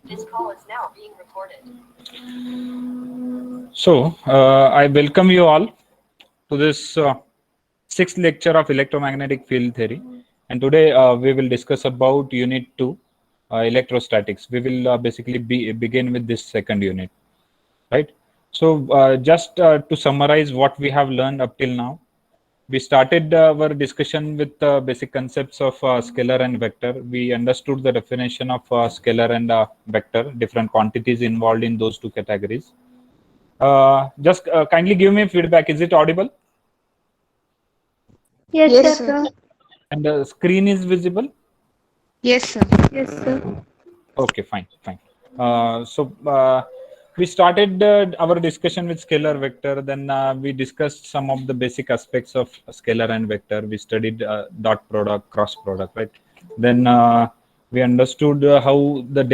This call is now being recorded. I welcome you all to this sixth lecture of electromagnetic field theory. And today we will discuss about Unit 2, electrostatics. We will basically begin with this second unit, right? Just to summarize what we have learned up till now, we started our discussion with basic concepts of scalar and vector. We understood the definition of scalar and vector, different quantities involved in those two categories. Just kindly give me feedback. Is it audible? Yes, sir. And the screen is visible? Yes, sir. Yes, sir. Okay, fine, fine. We started our discussion with scalar vector. Then we discussed some of the basic aspects of scalar and vector. We studied dot product, cross product, right? Then we understood how the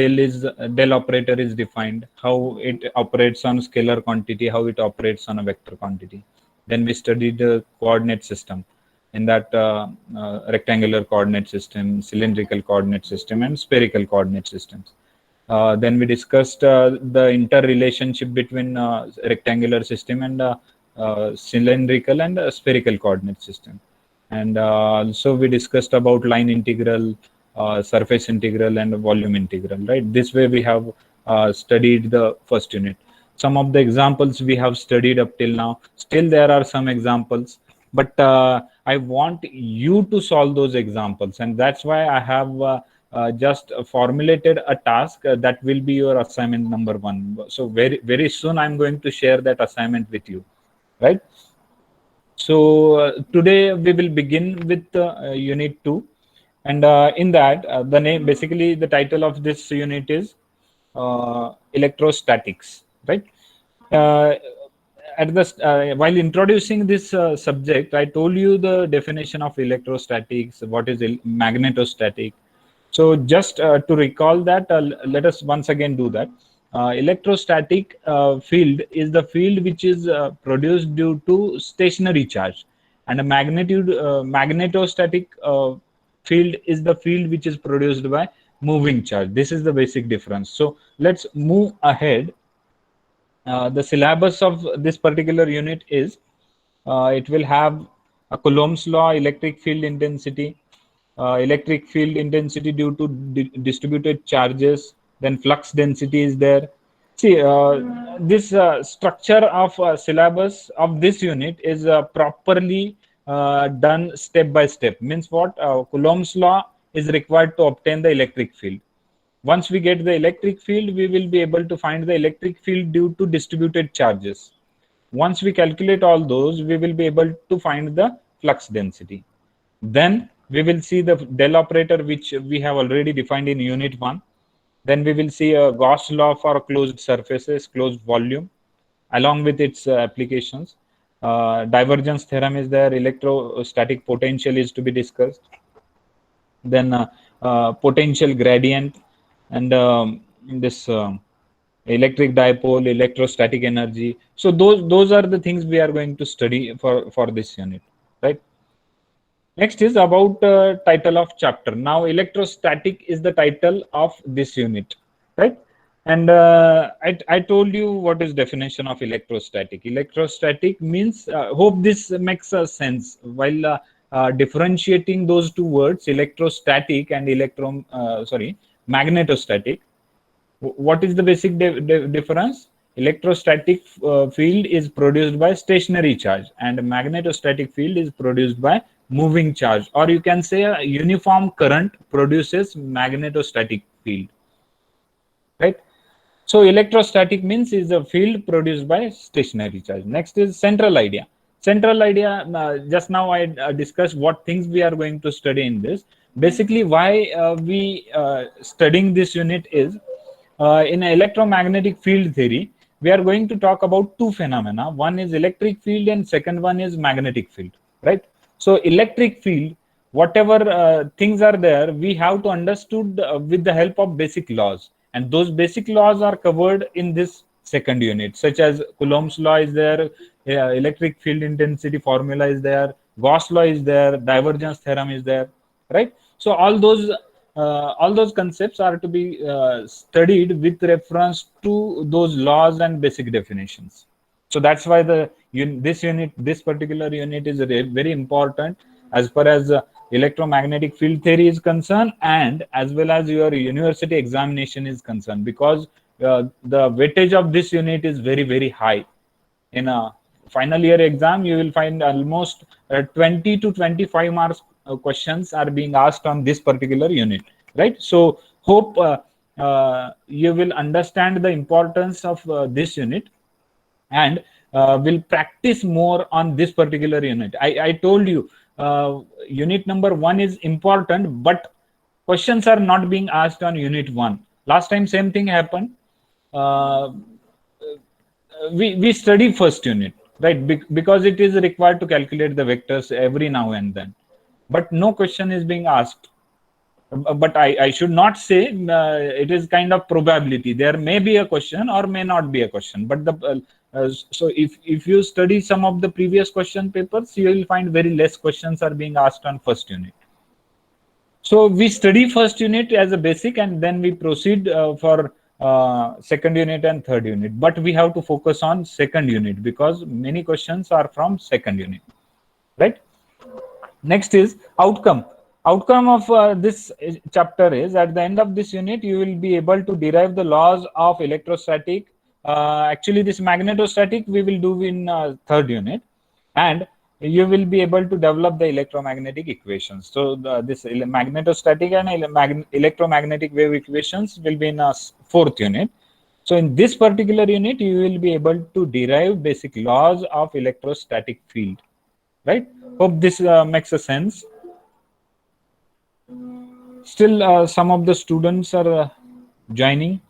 del operator is defined, how it operates on scalar quantity, how it operates on a vector quantity. Then we studied the coordinate system in that rectangular coordinate system, cylindrical coordinate system, and spherical coordinate systems. Then we discussed the interrelationship between rectangular system and cylindrical and spherical coordinate system. And also we discussed about line integral, surface integral, and volume integral, right? This way we have studied the first unit. Some of the examples we have studied up till now. Still there are some examples, but I want you to solve those examples, and that's why I have just formulated a task that will be your assignment number 1. So very soon I'm going to share that assignment with you, right? So today we will begin with unit 2, and in that the name, basically the title of this unit is electrostatics, right? uh, while introducing this subject, I told you the definition of electrostatics, what is magnetostatic. So just to recall that, let us once again do that. Electrostatic field is the field which is produced due to stationary charge, and a magnetostatic field is the field which is produced by moving charge. This is the basic difference. So let's move ahead. The syllabus of this particular unit is it will have a Coulomb's law, electric field intensity due to distributed charges, then flux density is there. See, this structure of syllabus of this unit is properly done step by step. Means what? Coulomb's law is required to obtain the electric field. Once we get the electric field, we will be able to find the electric field due to distributed charges. Once we calculate all those, we will be able to find the flux density. Then we will see the del operator, which we have already defined in unit 1. Then we will see a Gauss law for closed surfaces, closed volume, along with its applications. Divergence theorem is there, electrostatic potential is to be discussed. Then potential gradient, and this electric dipole, electrostatic energy. So those are the things we are going to study for this unit, right? Next is about title of chapter. Now electrostatic is the title of this unit, right? And I told you what is definition of electrostatic. Electrostatic means, hope this makes sense while differentiating those two words, electrostatic and magnetostatic. What is the basic difference? Electrostatic field is produced by stationary charge, and magnetostatic field is produced by moving charge, or you can say a uniform current produces magnetostatic field, right? So electrostatic means is a field produced by stationary charge. Next is central idea. Central idea, just now I discussed what things we are going to study in this. Basically, why we studying this unit is, in electromagnetic field theory, we are going to talk about two phenomena. One is electric field and second one is magnetic field, right? So electric field, whatever things are there, we have to understood with the help of basic laws, and those basic laws are covered in this second unit, such as Coulomb's law is there, electric field intensity formula is there, Gauss law is there, divergence theorem is there, right? So all those all those concepts are to be studied with reference to those laws and basic definitions. So that's why this particular unit is very important as far as electromagnetic field theory is concerned, and as well as your university examination is concerned, because the weightage of this unit is very high. In a final year exam, you will find almost 20 to 25 marks questions are being asked on this particular unit, right? So hope you will understand the importance of this unit, and will practice more on this particular unit. I told you unit number 1 is important, but questions are not being asked on unit 1. Last time same thing happened. uh, we study first unit, right? Because it is required to calculate the vectors every now and then, but no question is being asked. But I should not say, it is kind of probability. There may be a question or may not be a question. But so if you study some of the previous question papers, you will find very less questions are being asked on first unit. So we study first unit as a basic, and then we proceed for second unit and third unit. But we have to focus on second unit because many questions are from second unit, right? Next is outcome. Outcome of this chapter is, at the end of this unit, you will be able to derive the laws of electrostatic. Actually, this magnetostatic we will do in third unit, and you will be able to develop the electromagnetic equations. So this magnetostatic and electromagnetic wave equations will be in fourth unit. So in this particular unit, you will be able to derive basic laws of electrostatic field, right? Hope this makes a sense. Still, some of the students are joining.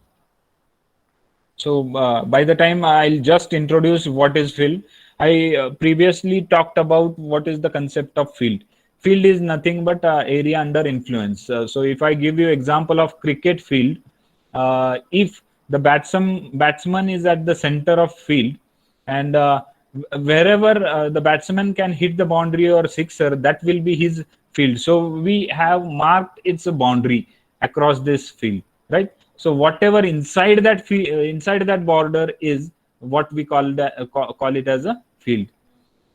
So by the time I'll just introduce what is field. I previously talked about what is the concept of field. Field is nothing but area under influence. So if I give you example of cricket field, if the batsman is at the center of field, and wherever the batsman can hit the boundary or sixer, that will be his field. So we have marked its boundary across this field, right? So whatever inside that border is what we call it as a field.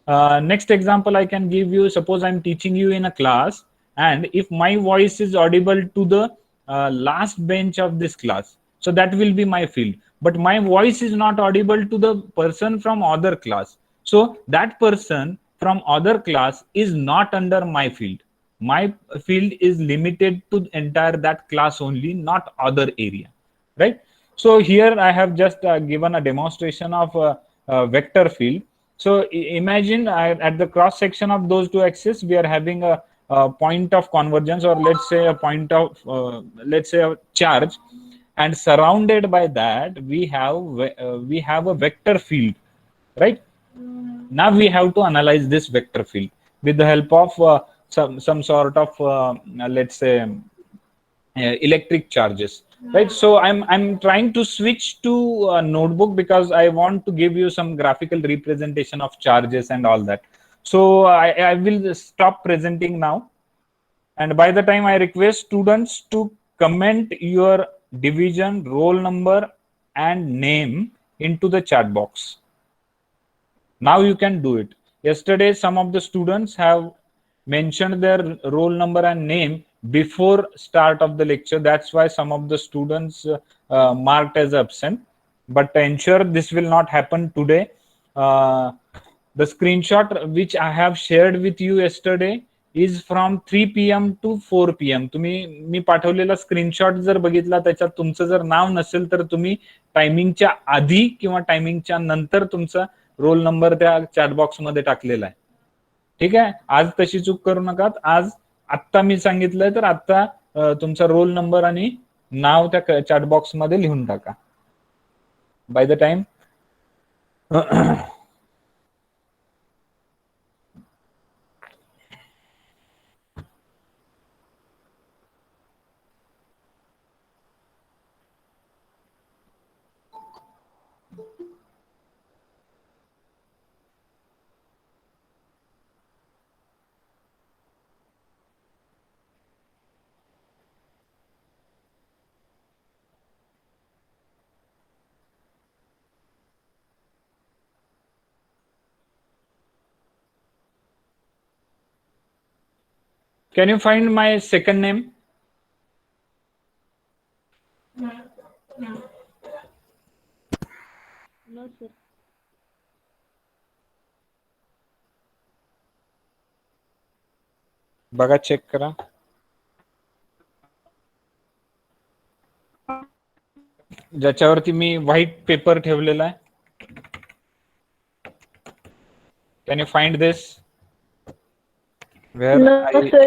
Next example I can give you: suppose I'm teaching you in a class, and if my voice is audible to the last bench of this class, so that will be my field. But my voice is not audible to the person from other class, so that person from other class is not under my field. My field is limited to entire that class only, not other area, right? So here I have just given a demonstration of a vector field. So imagine at the cross section of those two axes, we are having a point of convergence, or let's say a point of let's say a charge, and surrounded by that we have a vector field, right? Now we have to analyze this vector field with the help of some sort of let's say electric charges, right? So I'm trying to switch to a notebook because I want to give you some graphical representation of charges and all that. So I will stop presenting now, and by the time I request students to comment your division, roll number and name into the chat box. Now you can do it. Yesterday some of the students have mentioned their roll number and name before start of the lecture. That's why some of the students marked as absent. But to ensure this will not happen today, the screenshot which I have shared with you yesterday is from 3 p.m. to 4 p.m. तुम्ही मी पाठवलेला screenshot जर बघितला, त्याच्यात तुमचं जर नाव नसेल तर तुम्ही टायमिंगच्या आधी किंवा टायमिंगच्या नंतर तुमचा रोल नंबर त्या चॅट बॉक्स मध्ये टाकलेला आहे. ठीक आहे, आज तशी चूक करू नका. आज आत्ता मी सांगितलंय तर आत्ता तुमचा रोल नंबर आणि नाव त्या चॅट बॉक्स मध्ये लिहून टाका. By the time Can you find my second name? No, sir. बघा, चेक करा. ज्याच्यावरती मी व्हाईट पेपर ठेवलेला आहे. Can you find this? Where No, sir.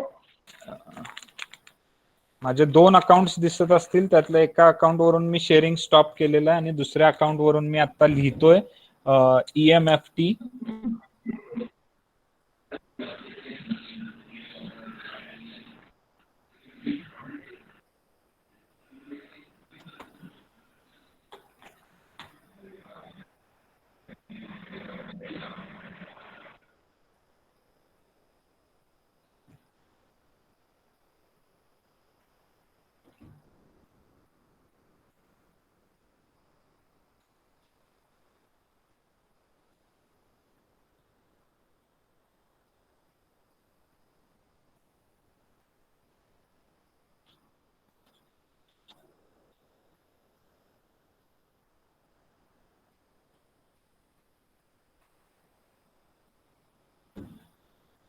माझे 2 अकाउंट्स दिसत असतील. त्यातल्या एका अकाउंट वरून मी शेअरिंग स्टॉप केलेलं आहे आणि दुसऱ्या अकाउंट वरून मी आता लिहितोय EMFT.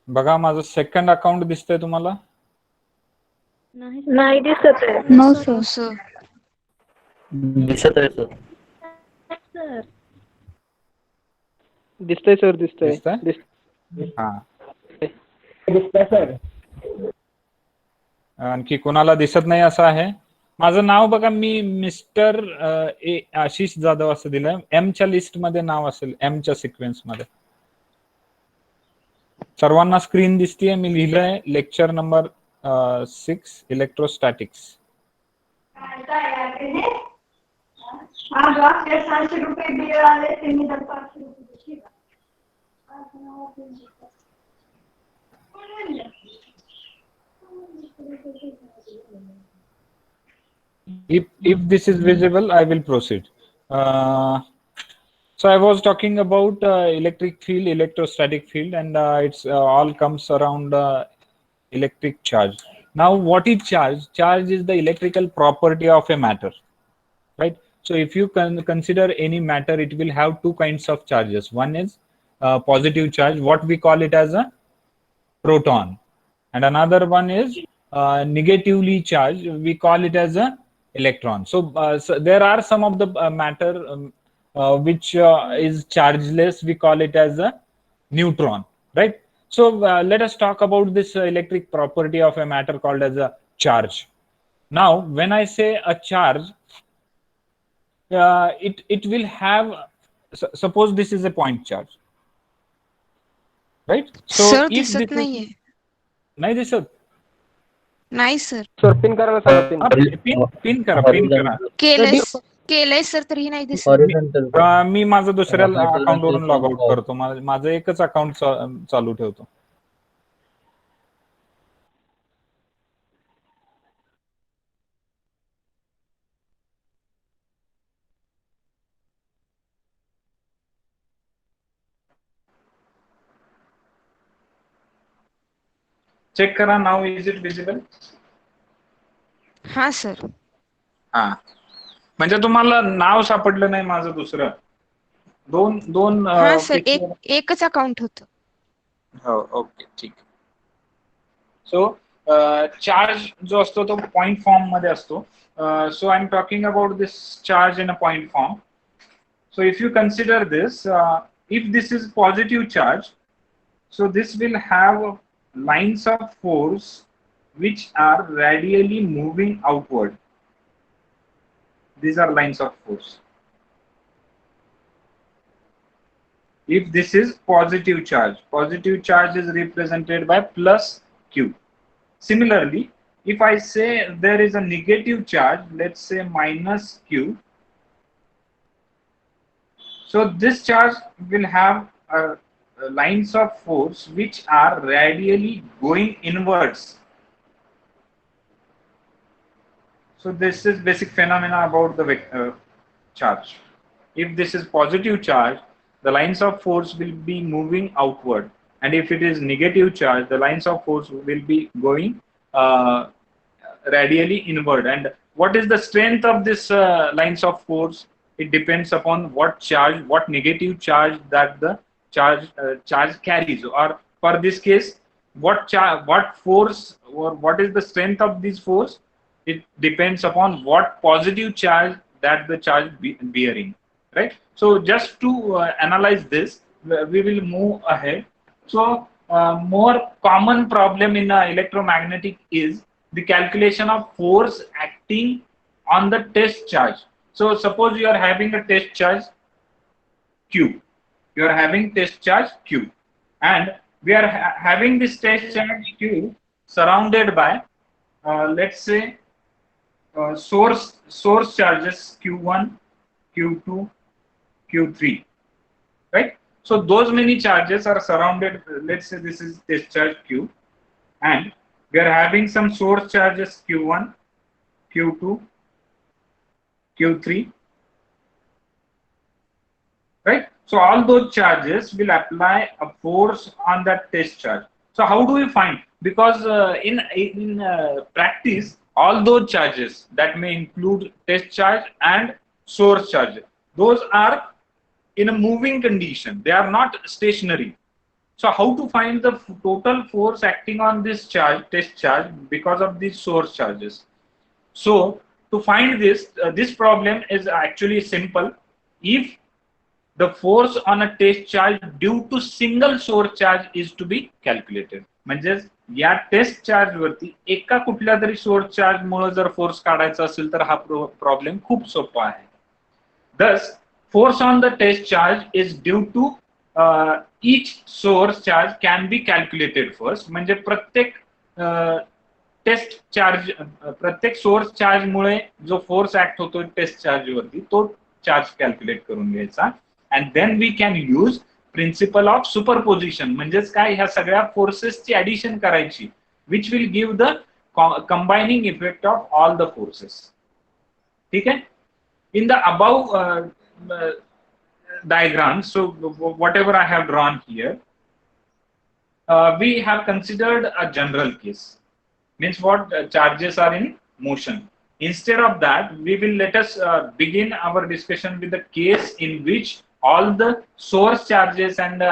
बघा, माझं सेकंड अकाउंट दिसतंय तुम्हाला? नाही दिसत आहे. No, sir. दिसत आहे सर. सर दिसतंय सर. दिसतंय? हा. आणखी कोणाला दिसत नाही असं आहे? माझं नाव बघा, मी मिस्टर आशिष जाधव असं दिलंय. एमच्या लिस्ट मध्ये नाव असेल, एमच्या सिक्वेन्स मध्ये. सर्वांना स्क्रीन दिसतीये? मी लिहिलंय lecture number 6 electrostatics. If this is visible, I will proceed. So I was talking about electric field, electrostatic field, and it's all comes around electric charge. Now, what is charge? Charge is the electrical property of a matter, right? So if you can consider any matter, it will have two kinds of charges. One is positive charge, what we call it as a proton, and another one is negatively charged, we call it as a electron. So there are some of the matter which is chargeless, we call it as a neutron, right? So let us talk about this electric property of a matter called as a charge. Now, when I say a charge, it will have, suppose this is a point charge, right? So Sir, if दिसत this is, नाहीये. नाही दिसत? नाही sir. Sir pin करायला सांगा. Pin करा. केलंय sir, तरीही नाही दिसत. हॉरिझॉन्टल. मी माझं दुसऱ्या अकाउंट वरून लॉग आउट करतो. माझं एकच अकाउंट चालू ठेवतो. चेक करा. Now is it visible? हा सर. हा, म्हणजे तुम्हाला नाव सापडलं नाही माझं दुसरं? दोन हा सर, एकच अकाउंट होतं. हो, ओके, ठीक. सो चार्ज जो असतो तो पॉइंट फॉर्म मध्ये असतो. So I am talking about this charge in a point form. So if you consider this, if this is positive charge, so this will have lines of force which are radially moving outward. These are lines of force. If this is positive charge is represented by plus Q. Similarly, if I say there is a negative charge, let's say minus Q, so this charge will have lines of force which are radially going inwards. So this is basic phenomena about the charge. If this is positive charge, the lines of force will be moving outward, and if it is negative charge, the lines of force will be going radially inward. And what is the strength of this lines of force? It depends upon what charge, what negative charge that the charge carries, or for this case, what force, or what is the strength of this force? It depends upon what positive charge that the charge bearing, right? So just to analyze this, we will move ahead. So more common problem in electromagnetic is the calculation of force acting on the test charge. So suppose you are having a test charge Q. You are having test charge Q, and we are having this test charge Q surrounded by let's say source charges Q1, Q2, Q3, right? So those many charges are surrounded. Let's say this is test charge Q, and we are having some source charges Q1, Q2, Q3, right? So all those charges will apply a force on that test charge. So how do we find? Because in practice, all those charges that may include test charge and source charge, those are in a moving condition. They are not stationary. So how to find the total force acting on this charge, test charge, because of these source charges? So to find this, this problem is actually simple. If the force on a test charge due to single source charge is to be calculated, म्हणजे या test charge वरती एका कुठल्या तरी source charge मुळे जर force काढायचा असेल तर हा प्रॉब्लेम खूप सोपा आहे. Thus force on the test charge is due to each source charge can be calculated first. म्हणजे प्रत्येक टेस्ट चार्ज, प्रत्येक सोर्स चार्ज मुळे जो फोर्स ऍक्ट होतो टेस्ट चार्ज वरती, तो चार्ज कॅल्क्युलेट करून घ्यायचा. And then we can use principle of superposition. म्हणजेच काय, ह्या सगळ्या फोर्सेसची ऍडिशन करायची, which will give the combining effect of all the forces. ठीक आहे? In the above diagram, so whatever I have drawn here, we have considered a general case. Means what? Charges are in motion. Instead of that, we will let us begin our discussion with the case in which all the source charges and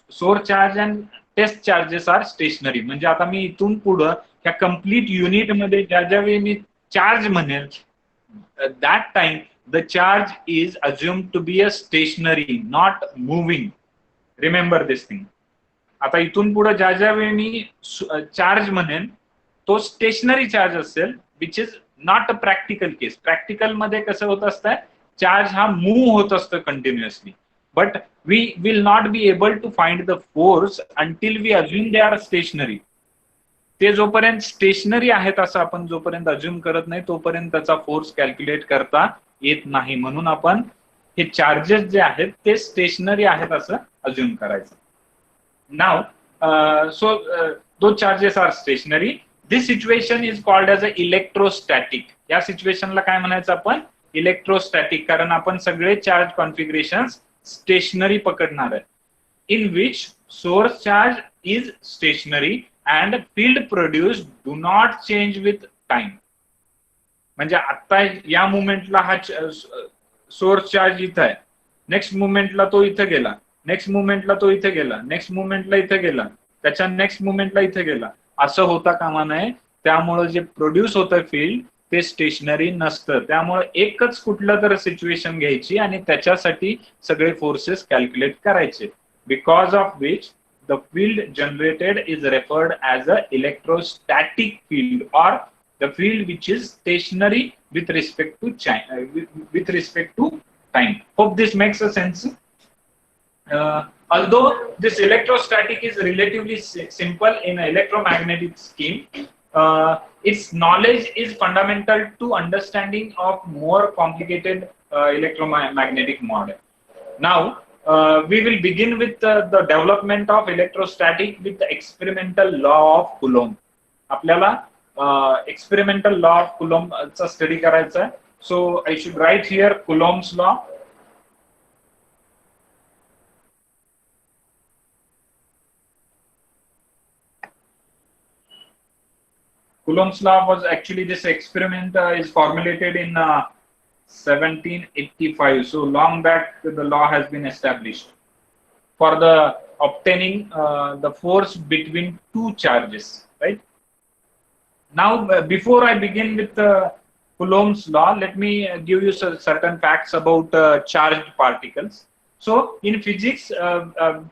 source charge and test charges are stationary. म्हणजे आता मी इथून पुढे ह्या complete unit मध्ये ज्या वेळी मी charge म्हणेल, that time the charge is assumed to be a stationary, not moving. Remember this thing. आता इथून पुढे ज्या वेळी मी चार्ज म्हणेन तो स्टेशनरी चार्ज असेल, which is not a practical case. Practical मध्ये कसं होत असतं, चार्ज हा मूव होत असतो continuously, but we will not be able to find the force until we assume they are stationary. ते जोपर्यंत स्टेशनरी आहेत असं आपण जोपर्यंत अज्युम करत नाही तोपर्यंत त्याचा फोर्स कॅल्क्युलेट करता येत नाही. म्हणून आपण हे चार्जेस जे आहेत ते स्टेशनरी आहेत असं अज्युम करायचं. Now so two charges are stationary. This situation is called as a electrostatic. या सिच्युएशनला काय म्हणायचं आपण? इलेक्ट्रोस्टॅटिक. कारण आपण सगळे चार्ज कॉन्फिगरेशन स्टेशनरी पकडणार आहे. In which source charge is stationary and field produced do not change with time. म्हणजे आता या मुवमेंटला हा सोर्स चार्ज इथं आहे, नेक्स्ट मुवमेंटला तो इथं गेला, नेक्स्ट मुवमेंटला तो इथे गेला, नेक्स्ट मुवमेंटला इथे गेला, त्याच्या नेक्स्ट मुवमेंटला इथे गेला, असं होता कामा नये. त्यामुळे जे प्रोड्यूस होतं फील्ड ते स्टेशनरी नसतं. त्यामुळे एकच कुठलं तर सिच्युएशन घ्यायची आणि त्याच्यासाठी सगळे फोर्सेस कॅल्क्युलेट करायचे. Because of which the field generated is referred as a electrostatic field or the field which is stationary with respect to time. Hope this makes a sense. Although this electrostatic is relatively simple in an electromagnetic scheme, its knowledge is fundamental to understanding of more complicated electromagnetic model. Now, we will begin with the development of electrostatic with the experimental law of Coulomb. आपल्याला experimental law of Coulomb चा study करायचा आहे. So I should write here Coulomb's law. Coulomb's law was actually, this experiment is formulated in 1785. So long back the law has been established for the obtaining the force between two charges, right? Now, before I begin with Coulomb's law, let me give you certain facts about charged particles. So, in physics,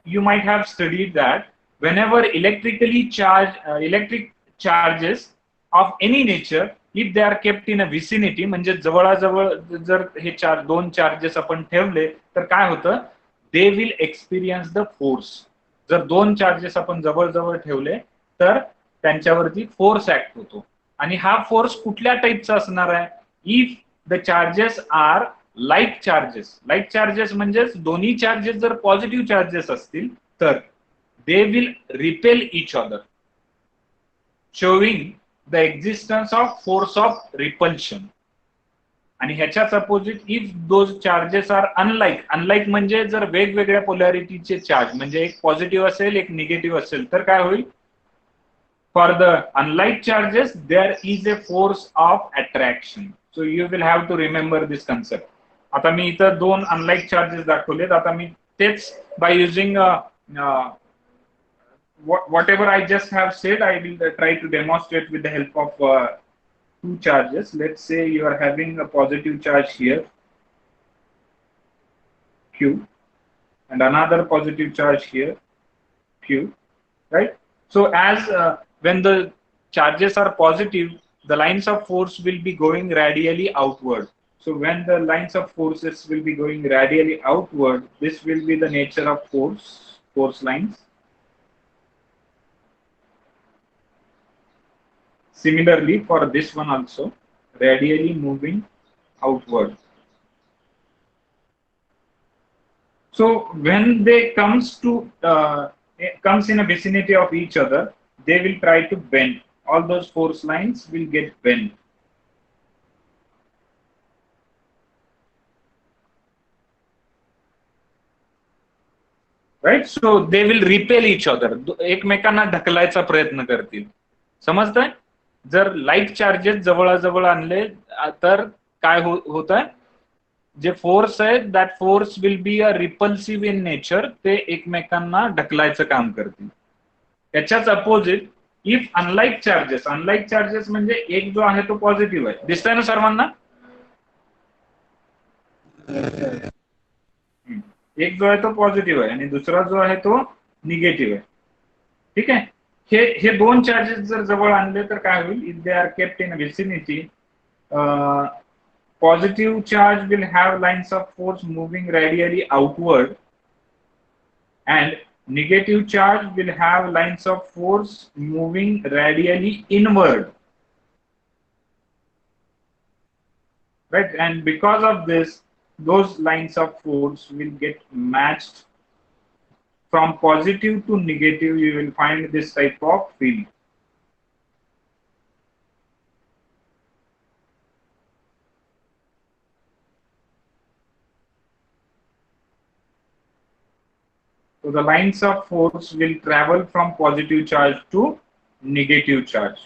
you might have studied that whenever electrically charged electric charges of any nature, if they are kept in a vicinity, म्हणजे जवळाजवळ जर हे दोन charges आपण ठेवले तर काय होतं, they will experience the force. जर दोन चार्जेस आपण जवळ ठेवले तर त्यांच्यावरती फोर्स ऍक्ट होतो. आणि हा फोर्स कुठल्या टाइपचा असणार आहे? If the charges are like charges म्हणजे दोन्ही चार्जेस जर पॉझिटिव्ह चार्जेस असतील तर they will repel each other, showing the existence of force of repulsion. आणि ह्याच्याच opposite if those charges are unlike म्हणजे जर वेगवेगळ्या पोलॅरिटीचे चार्ज, म्हणजे एक पॉझिटिव्ह असेल एक निगेटिव्ह असेल तर काय होईल? For the unlike charges, there is a force of attraction. So you will have to remember this concept. आता मी इथं दोन unlike charges दाखवलेत. आता मी तेच by using whatever I just have said, I will try to demonstrate with the help of two charges. Let's say you are having a positive charge here, Q, and another positive charge here, Q, right? So as when the charges are positive, the lines of force will be going radially outward. So when the lines of forces will be going radially outward, this will be the nature of force lines. Similarly, for this one also, radially moving outward. So when they comes in a vicinity of each other, they will try to bend. All those force lines will get bent. Right? So they will repel each other. एकमेकांना ढकलायचा प्रयत्न करतील. समजतंय? जर like charges जवळजवळ आणले तर काय होतंय? जे फोर्स आहे that force will be a repulsive in nature. ते एकमेकांना ढकलायचं काम करतील. याच्याच अपोजिट इफ अनलाईक चार्जेस म्हणजे एक जो आहे तो पॉझिटिव्ह आहे. दिसतंय ना सर्वांना? एक जो आहे तो पॉझिटिव्ह आहे आणि दुसरा जो आहे तो निगेटिव्ह आहे. ठीक आहे. हे दोन चार्जेस जर जवळ आणले तर काय होईल? If they are kept in vicinity, positive charge will have lines of force moving radially outward and negative charge will have lines of force moving radially inward, right? And because of this, those lines of force will get matched. From positive to negative, you will find this type of field. So the lines of force will travel from positive charge to negative charge.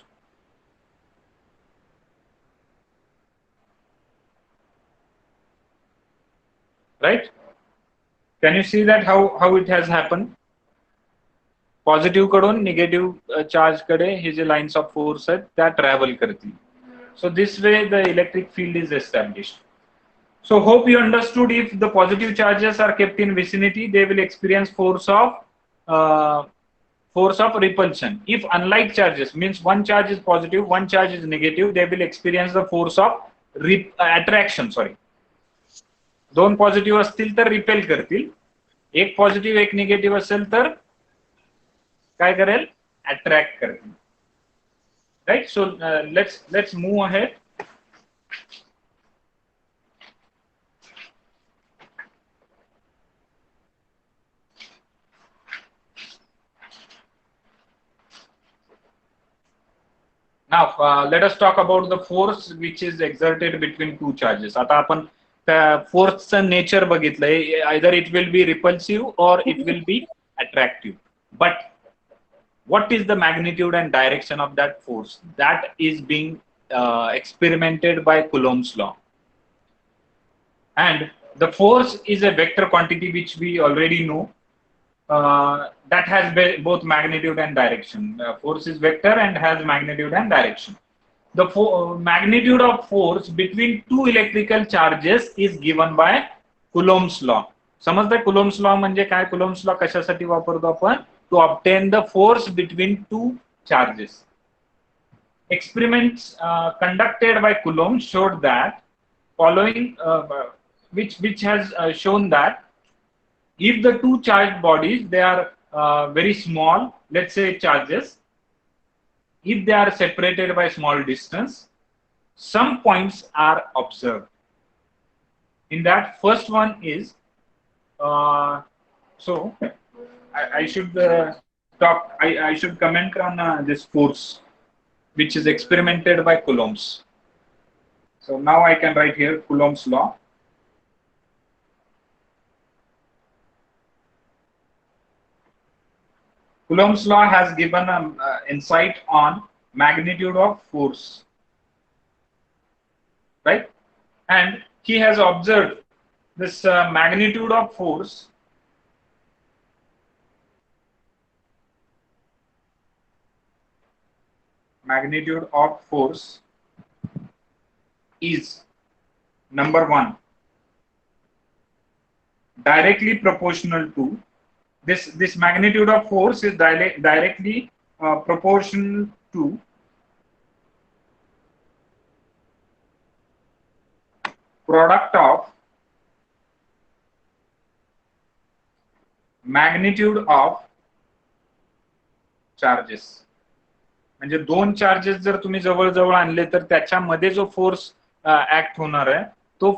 Right? Can you see that how it has happened? Positive कडून negative charge कडे हे जे lines of force आहेत त्या travel करतील. So this way the electric field is established. So hope you understood. If the positive charges are kept in vicinity, they will experience force of repulsion. If unlike charges, means one charge is positive, one charge is negative, they will experience the force of attraction. Sorry. दोन positive असतील तर repel करतील, एक positive एक negative असेल तर काय करेल? अट्रॅक्ट करतील. Right? So let's move ahead. Now let us talk about the force which is exerted between two charges. आता आपण त्या फोर्सचं नेचर बघितलंय. Either it will be repulsive or it will be attractive. But what is the magnitude and direction of that force? That is being experimented by Coulomb's law. And the force is a vector quantity which we already know, that has both magnitude and direction. Force is vector and has magnitude and direction. The magnitude of force between two electrical charges is given by Coulomb's law. समजतं Coulomb's law म्हणजे काय? Coulomb's law कशासाठी वापरतो आपण? To obtain the force between two charges. Experiments conducted by Coulomb showed that following, which has shown that if the two charged bodies, they are very small, let's say charges, if they are separated by small distance, some points are observed. In that, first one is, so I should talk, I should comment on this force, which is experimented by Coulomb's. So now I can write here Coulomb's law. Coulomb's law has given an insight on magnitude of force, right? And he has observed this magnitude of force is, number one, directly proportional to this magnitude of force is directly proportional to product of magnitude of charges. म्हणजे दोन charges जर तुम्ही जवळ जवळ आणले तर त्याच्यामध्ये जो फोर्स ऍक्ट होणार आहे तो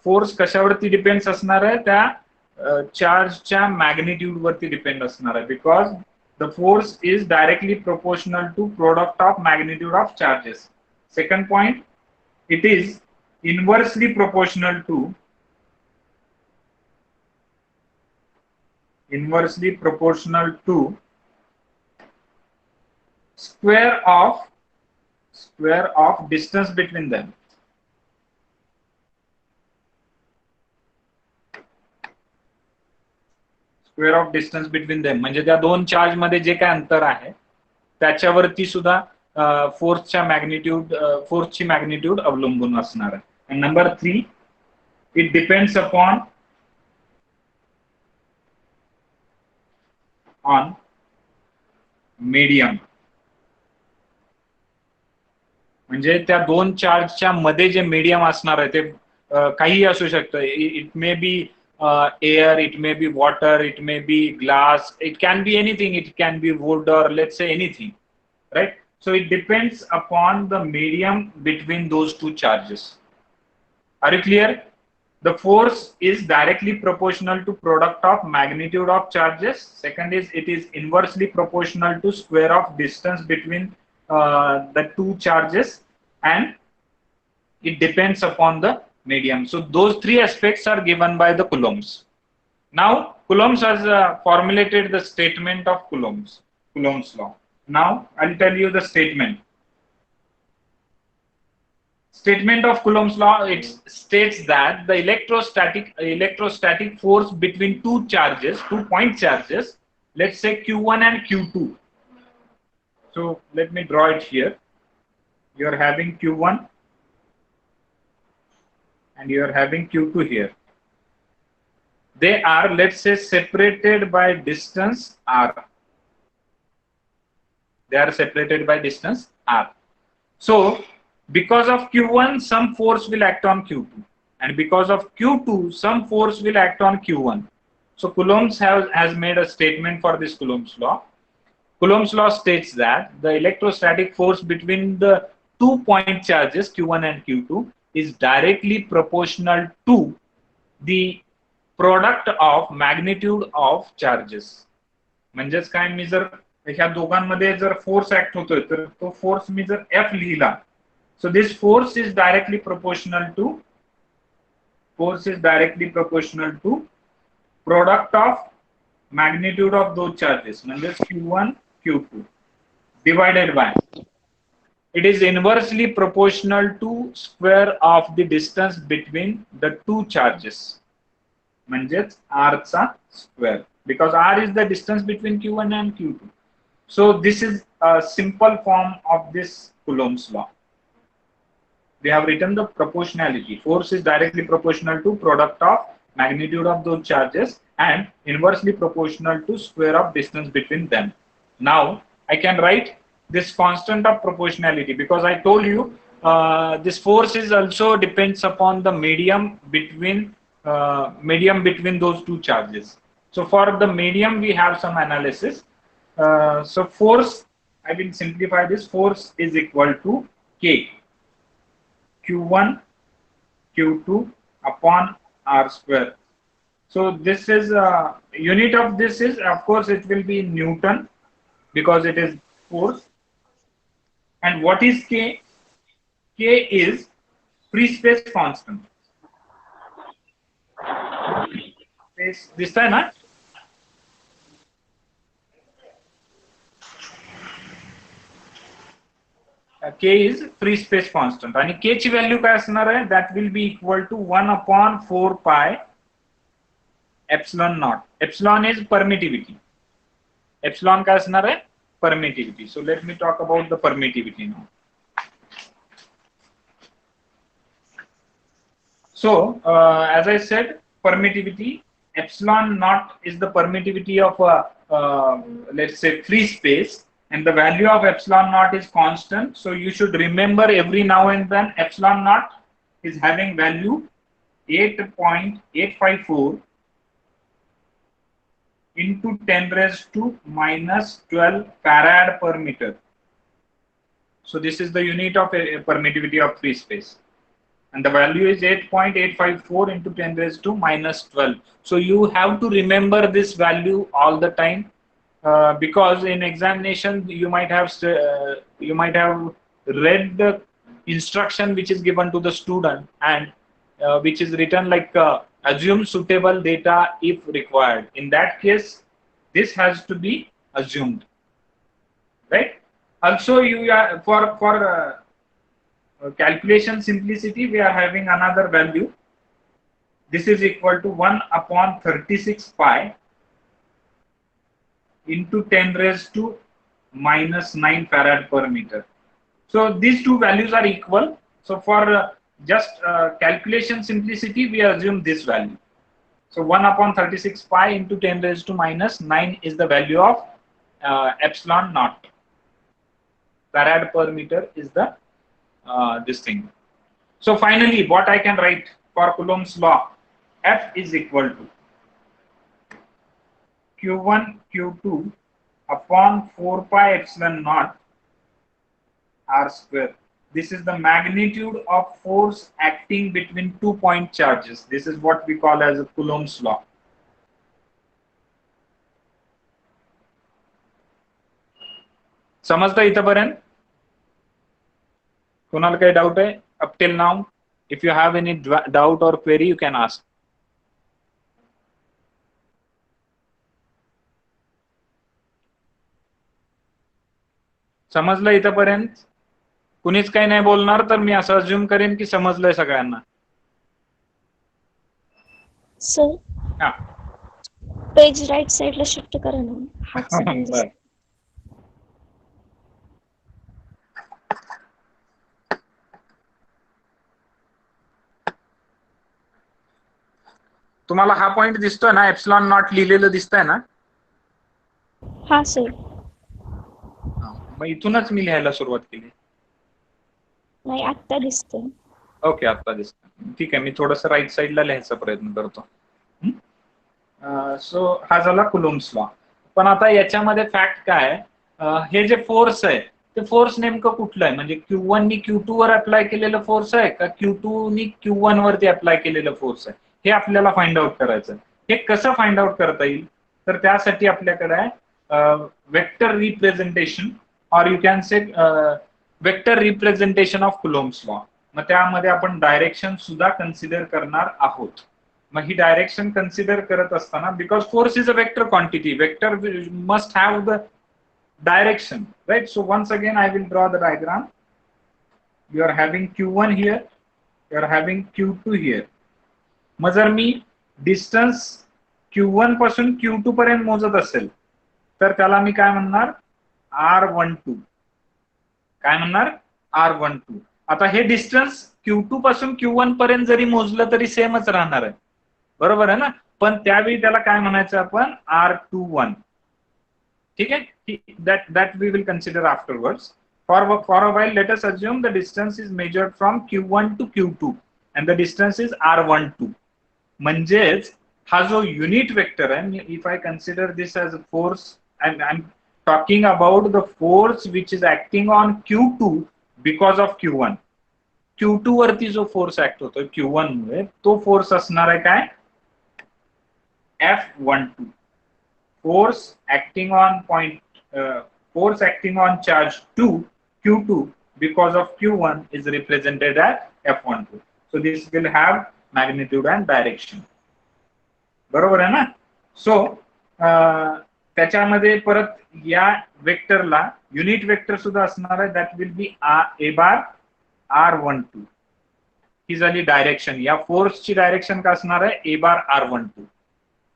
फोर्स कशावरती डिपेंड्स असणार आहे? त्या चार्जच्या मॅग्निट्यूड वरती डिपेंड असणार आहे, because the force is directly proportional to product of magnitude of charges. Second point, it is inversely proportional to square of distance between them. Square of distance between them म्हणजे त्या दोन charge मध्ये जे काय अंतर आहे त्याच्यावरती सुद्धा फोर्सची मॅग्निट्यूड अवलंबून असणार आहे. And number 3, it depends upon medium. म्हणजे त्या दोन चार्जच्या मध्ये जे मीडियम असणार आहे ते काही असू शकतं. It may be air, it may be water, it may be glass, it can be anything, it can be wood or let's say anything, right? So it depends upon the medium between those two charges. Are you clear? The force is directly proportional to product of magnitude of charges. Second is, it is inversely proportional to square of distance between the two charges, and it depends upon the medium. So those three aspects are given by the Coulomb's. Now Coulomb's has formulated the statement of Coulomb's law. Now I'll tell you the statement. Statement of Coulomb's law, it states that the electrostatic force between two point charges, let's say Q1 and Q2. So let me draw it here. You are having Q1 and you are having Q2 here. They are, let's say, separated by distance r. They are separated by distance r. So because of Q1, some force will act on Q2, and because of Q2, some force will act on Q1. So Coulomb's has made a statement for this Coulomb's law. Coulomb's law states that the electrostatic force between the 2 point charges Q1 and Q2 is directly proportional to the product of magnitude of charges. म्हणजेच काय, मी जर ह्या दोघांमध्ये जर force act होतोय तर तो force me जर F लिहिला, so this force is directly proportional to product of magnitude of those charges म्हणजे Q1 Q2 divided by, it is inversely proportional to square of the distance between the two charges म्हणजेच R चा square, because R is the distance between Q1 and Q2. So this is a simple form of this Coulomb's law. We have written the proportionality. Force is directly proportional to product of magnitude of those charges and inversely proportional to square of distance between them. Now I can write this constant of proportionality because I told you this force is also depends upon the medium between those two charges. So for the medium we have some analysis. So force, I will simplify this. Force is equal to K Q1 Q2 upon R square. So this is unit of this is, of course, it will be Newton because it is force. And what is K? K is free space constant. This time, huh? K is free space constant आणि K ची value काय असणार आहे? That will be equal to 1/4 pi epsilon naught. Epsilon is permittivity. Epsilon काय असणार आहे? Permittivity. So let me talk about the permittivity now. So as I said, permittivity, epsilon naught is the permittivity of let's say free space. And the value of epsilon naught is constant. So you should remember every now and then epsilon naught is having value 8.854 into 10 raised to minus 12 farad per meter. So this is the unit of permittivity of free space. And the value is 8.854 into 10 raised to minus 12. So you have to remember this value all the time. Because in examination you might have read the instruction which is given to the student and which is written like assume suitable data if required. In that case, this has to be assumed, right? Also, you are for calculation simplicity, we are having another value. This is equal to 1/36 pi into 10 raised to minus 9 farad per meter. So these two values are equal. So for just calculation simplicity, we assume this value. So 1/36 pi into 10 raised to minus 9 is the value of epsilon naught. Farad per meter is the this thing. So finally, what I can write for Coulomb's law, F is equal to Q1 Q2 upon 4 pi epsilon naught R square. This is the magnitude of force acting between 2 point charges. This is what we call as a Coulomb's law. समजता इथपर्यंत? कोणाला काही doubt आहे? Up till now, if you have any doubt or query, you can ask. समजलं इथपर्यंत? कुणीच काही नाही बोलणार तर मी असं अज्युम करेन की समजलंय सगळ्यांना. सर हा, पेज राईट साइडला शिफ्ट करा ना. हात सगळं दिसतं. तुम्हाला हा पॉइंट दिसतोय ना? एप्सिलॉन नॉट लिहिलेलं दिसतंय ना? हा सर. मग इथूनच मी लिहायला सुरुवात केली. नाही आत्ता दिसतंय. ओके, आता दिसतंय. ठीक आहे, मी थोडंसं राईट साइडला लिहायचा प्रयत्न करतो. सो हा झाला कुलोम्स लॉ. पण आता याच्यामध्ये फॅक्ट काय, हे जे फोर्स आहे ते फोर्स नेमकं कुठलं आहे? म्हणजे Q1 नी Q2 वर अप्लाय केलेलं फोर्स आहे का Q2 नी Q1 वरती अप्लाय केलेलं फोर्स आहे? हे आपल्याला फाइंड आउट करायचं. हे कसं फाइंड आउट करता येईल? तर त्यासाठी आपल्याकडे आहे वेक्टर रिप्रेझेंटेशन और you can say vector representation of Coulomb's law. मग त्यामध्ये आपण डायरेक्शन सुद्धा कन्सिडर करणार आहोत. मग ही डायरेक्शन कन्सिडर करत असताना, because force is a vector quantity, vector must have the direction, right. So once again I will draw the diagram. You are having Q1 here, you are having Q2 here. मग जर मी distance Q1 पासून Q2 पर्यंत मोजत असेल तर त्याला मी काय म्हणणार, R12. काय म्हणणार, R12. आता हे डिस्टन्स Q2 पासून Q1 पर्यंत जरी मोजलं तरी सेमच राहणार आहे, बरोबर आहे ना. पण त्यावेळी त्याला काय म्हणायचं आपण, R21. ठीक आहे, that we will consider afterwards. For a while, let us assume the distance is measured from Q1 to Q2 and the distance is R12. म्हणजेच हा जो युनिट वेक्टर आहे, if I consider this as a force, and I'm talking about the force which is acting on Q2 because of Q1. Q2 वरती जो force act होतो Q1 मुळे, तो force असणार आहे काय, F12. Force acting on force acting on charge 2 Q2 because of Q1 is represented as F12. So this will have magnitude and direction. बरोबर आहे ना. सो त्याच्यामध्ये परत या वेक्टरला युनिट वेक्टर सुद्धा असणार आहे, that will be A bar R12. ही झाली डायरेक्शन. या फोर्सची डायरेक्शन काय असणार आहे, A बार R12.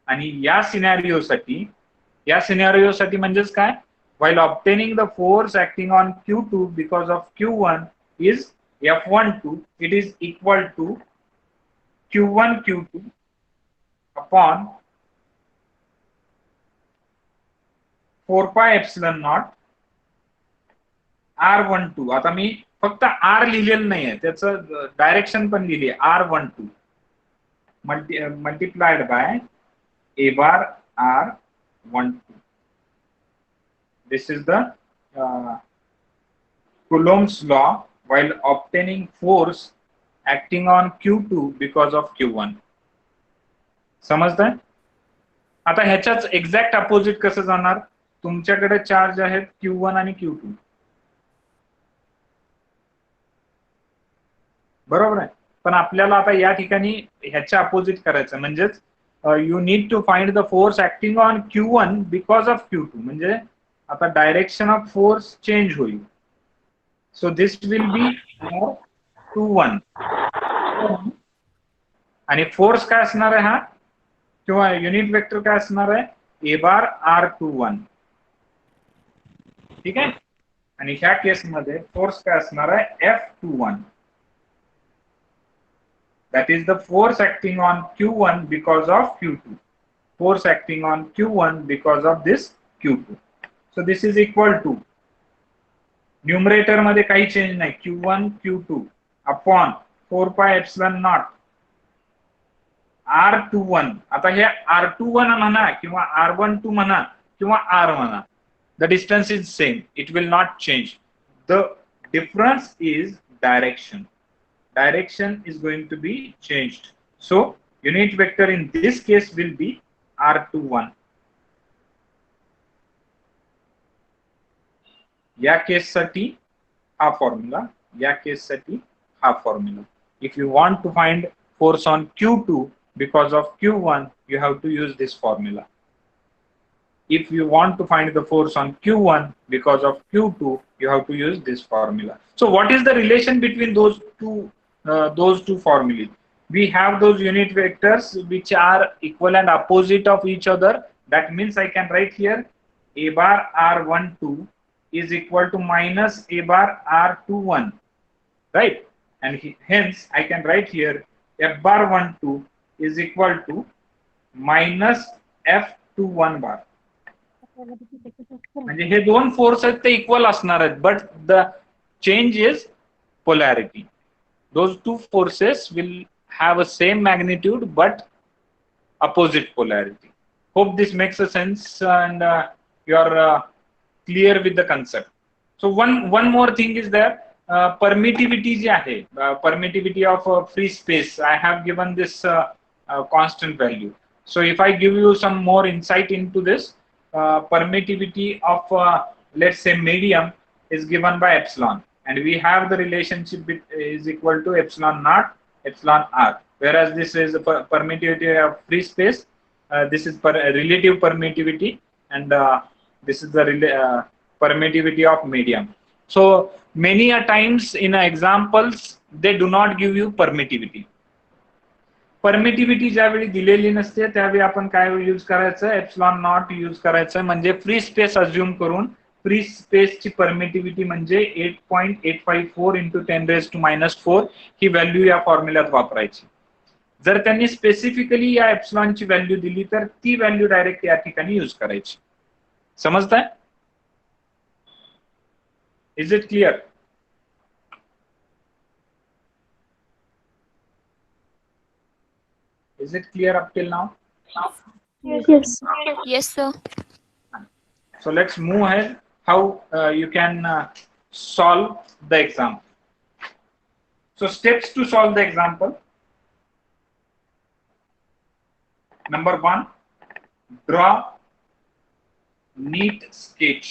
आणि या सिनारिओसाठी म्हणजेच काय, while obtaining the force acting on Q2 because of Q1 is F12, it is equal to Q1 Q2 upon 4 pi epsilon naught R12. आता मी फक्त R लिहिलेलं नाहीये, त्याचं डायरेक्शन पण लिहिली R12 multiplied by A bar R12. This is the Coulomb's law while obtaining force acting on Q2 because of Q1. समजतंय. आता ह्याच्याच exact opposite कसं जाणार, तुमच्याकडे चार्ज आहेत Q1 आणि Q2, बरोबर आहे. पण आपल्याला आता या ठिकाणी ह्याच्या अपोजिट करायचं, म्हणजेच you need to find the force acting on Q1 because of Q2. म्हणजे आता डायरेक्शन ऑफ फोर्स चेंज होईल. So this will be R21 आणि फोर्स काय असणार आहे हा, किंवा युनिट वेक्टर काय असणार आहे, A बार R21. ठीक आहे. आणि ह्या केसमध्ये फोर्स काय असणार आहे, F21. That is the force acting on Q1 because of Q2. Force acting on Q1 because of this Q2. So this is equal to, numerator मध्ये काही चेंज नाही, Q1 Q2 upon 4 pi epsilon naught R21. आता हे R21 म्हणा किंवा R12 म्हणा किंवा R म्हणा, the distance is same. It will not change. The difference is direction. Direction is going to be changed. So unit vector in this case will be R21. या case साठी हा formula, या case साठी हा formula. If you want to find force on Q2 because of Q1, you have to use this formula. If you want to find the force on Q1 because of Q2, you have to use this formula. So what is the relation between those two formulae? We have those unit vectors which are equal and opposite of each other. That means I can write here A bar R12 is equal to minus A bar R21, right? And hence I can write here F bar 12 is equal to minus F21 bar. म्हणजे हे दोन force आहेत ते equal असणार आहेत, but the change is polarity. Those two forces will have a same magnitude but opposite polarity. Hope this makes a sense and you are clear with the concept. So one more thing is there, permittivity ji ahe, permittivity of free space. I have given this constant value. So if I give you some more insight into this, permittivity of let's say medium is given by epsilon. And we have the relationship is equal to epsilon naught epsilon r, whereas this is a permittivity of free space, this is relative permittivity, and this is the permittivity of medium. So many a times in examples they do not give you permittivity. Permittivity ज्यावेळी दिलेली नसते त्यावेळी आपण काय use करायचं, epsilon not use करायचं, म्हणजे free space assume करून फ्री स्पेसची परमिटिव्हिटी म्हणजे 8.854 इंटू 10⁻⁻⁴ ही व्हॅल्यू या फॉर्म्युल्यात वापरायची. जर त्यांनी स्पेसिफिकली या एप्सिलॉनची व्हॅल्यू दिली तर ती व्हॅल्यू डायरेक्ट या ठिकाणी यूज करायची. समजताय? Is it clear? Is it clear up till now? Yes. Yes, sir. So let's move ahead. How you can solve the example. So steps to solve the example. Number 1, draw neat sketch.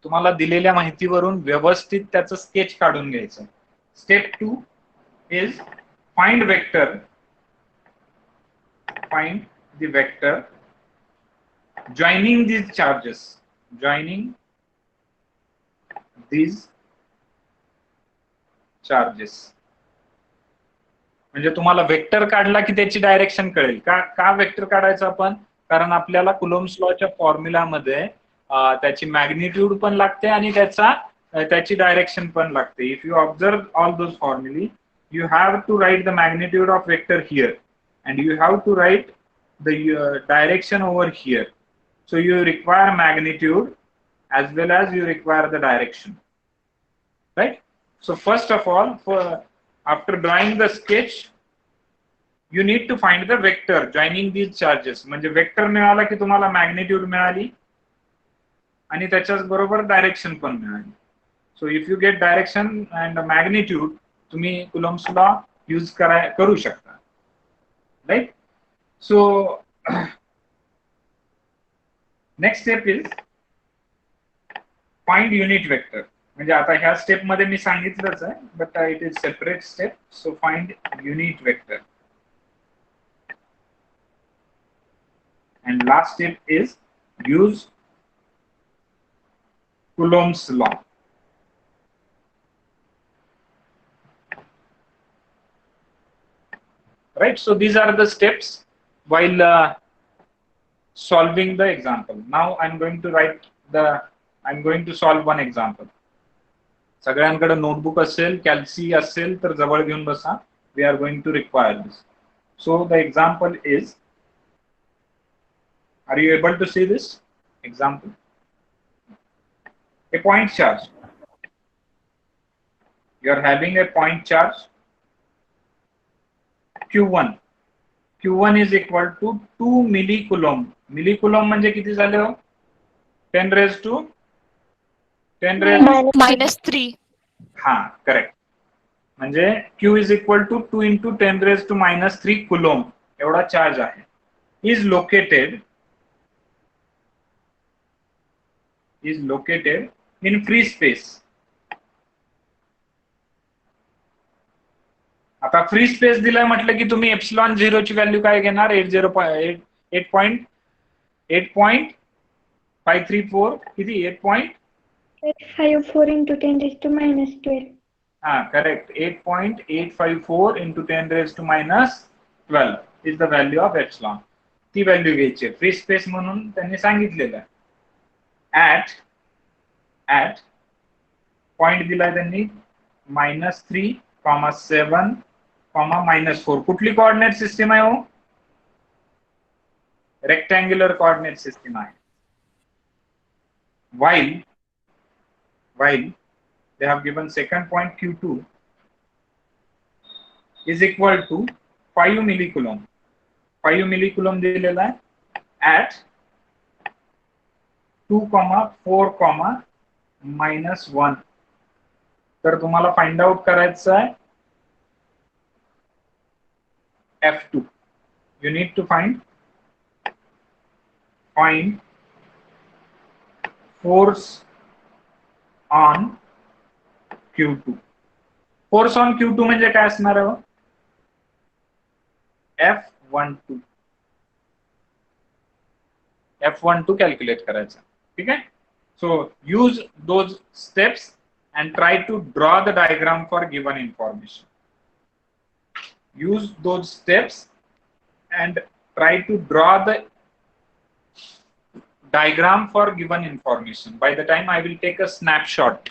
तुम्हाला दिलेल्या माहितीवरून व्यवस्थित त्याचं sketch काढून घ्यायचं. Step 2 is find vector. Find the vector joining these charges. Joining these charges. म्हणजे तुम्हाला vector काढला की त्याची डायरेक्शन कळेल. का वेक्टर काढायचं आपण? कारण आपल्याला कुलोम्ब्स लॉच्या फॉर्म्युलामध्ये त्याची मॅग्निट्यूड पण लागते आणि त्याची डायरेक्शन पण लागते. If you observe all those फॉर्म्युली, you have to write the magnitude of vector here and you have to write the direction over here. So you require magnitude as well as you require the direction, right? So first of all, after drawing the sketch, you need to find the vector joining these charges. म्हणजे vector मिळाला की तुम्हाला magnitude मिळाली आणि त्याच्याच बरोबर direction पण मिळाली. So if you get direction and magnitude, तुम्ही कुलोम्ब्स लॉ यूज करू शकता, राईट? So next step is find unit vector. म्हणजे आता ह्या स्टेप मध्ये मी सांगितलंच आहे, but it is separate step. So find unit vector. And last step is use Coulomb's law. Right, so these are the steps while solving the example. Now I'm going to solve one example. सगळ्यांकडे notebook असेल, कॅल्सी असेल तर जवळ घेऊन बसा. We are going to require this. So the example is, are you able to see this example? A point charge. You are having a point charge Q1. Q1 is equal to 2 millicoulomb. Millicoulomb म्हणजे किती झाले हो? -3. हा, correct. म्हणजे Q is equal to 2 into 10⁻³ coulomb एवढा charge आहे. is located in free space. आता free space दिलाय म्हटलं की तुम्ही एप्सिलॉन 0 ची व्हॅल्यू काय घेणार? 8.534 किती? 8.854 into 10⁻12. हा, correct. 8.854 into 10⁻12 is the value of epsilon. ती व्हॅल्यू घ्यायची फ्री स्पेस म्हणून त्यांनी सांगितलेलं आहे. ऍट पॉइंट दिलाय त्यांनी -3, 7, -4. कुठली कोऑर्डिनेट सिस्टीम आहे हो? रेक्टँग्युलर कोऑर्डिनेट सिस्टीम आहे. while they have given second point Q2 is equal to 5 millicoulomb. 5 millicoulomb दिलेला आहे at 2, 4, -1. तर तुम्हाला फाइंड आउट करायचं आहे F2. You need to find force on Q2. Force on Q2 म्हणजे काय असणार आहे? F12. F12 कॅल्क्युलेट करायचं. ठीक आहे. So use those steps and try to draw the diagram for given information. Use those steps and try to draw the diagram for given information. By the time I will take a snapshot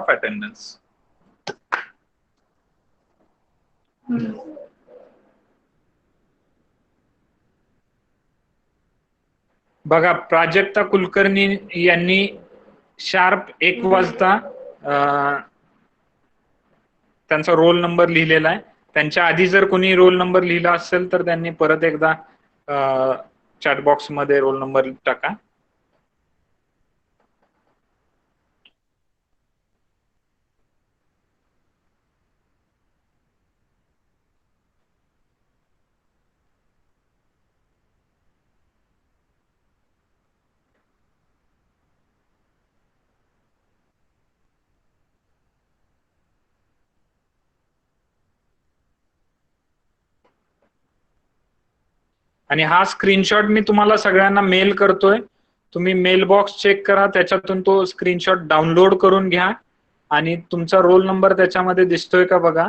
of attendance. बघा, प्राजक्ता कुलकर्णी यांनी sharp 1 वाजता त्यांचा roll number लिहिलेला आहे. त्यांच्या आधी जर कोणी रोल नंबर लिहिला असेल तर त्यांनी परत एकदा चॅट बॉक्स मध्ये रोल नंबर टाका. आणि हा स्क्रीनशॉट मी तुम्हाला सगळ्यांना मेल करतोय. तुम्ही मेल बॉक्स चेक करा, त्याच्यातून तो स्क्रीनशॉट डाउनलोड करून घ्या आणि तुमचा रोल नंबर त्याच्यामध्ये दिसतोय का बघा.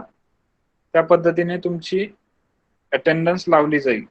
त्या पद्धतीने तुमची अटेंडन्स लावली जाईल.